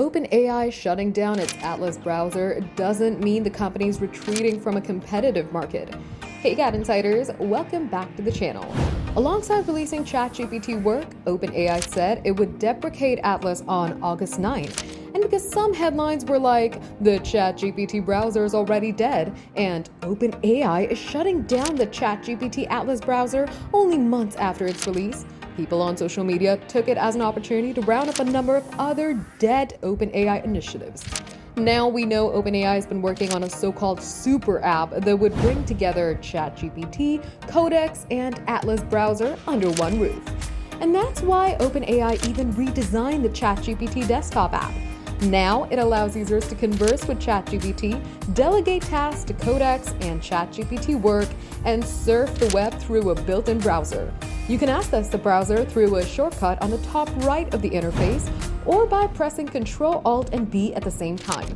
OpenAI shutting down its Atlas browser doesn't mean the company's retreating from a competitive market. Hey GadInsiders, welcome back to the channel. Alongside releasing ChatGPT Work, OpenAI said it would deprecate Atlas on August 9. And because some headlines were like, the ChatGPT browser is already dead, and OpenAI is shutting down the ChatGPT Atlas browser only months after its release, people on social media took it as an opportunity to round up a number of other dead OpenAI initiatives. Now we know OpenAI has been working on a so-called super app that would bring together ChatGPT, Codex, and Atlas browser under one roof. And that's why OpenAI even redesigned the ChatGPT desktop app. Now it allows users to converse with ChatGPT, delegate tasks to Codex and ChatGPT Work, and surf the web through a built-in browser. You can access the browser through a shortcut on the top right of the interface or by pressing Ctrl, Alt, and B at the same time.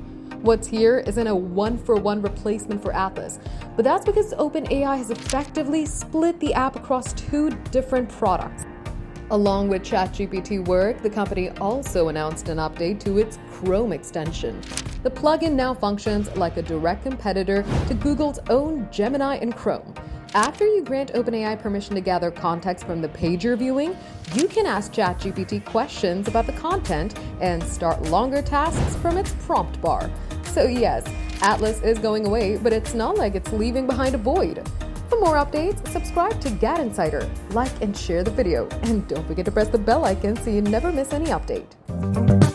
What's here isn't a one-for-one replacement for Atlas, but that's because OpenAI has effectively split the app across two different products. Along with ChatGPT Work, the company also announced an update to its Chrome extension. The plugin now functions like a direct competitor to Google's own Gemini and Chrome. After you grant OpenAI permission to gather context from the page you're viewing, you can ask ChatGPT questions about the content and start longer tasks from its prompt bar. So yes, Atlas is going away, but it's not like it's leaving behind a void. For more updates, subscribe to GadInsider, like and share the video, and don't forget to press the bell icon so you never miss any update.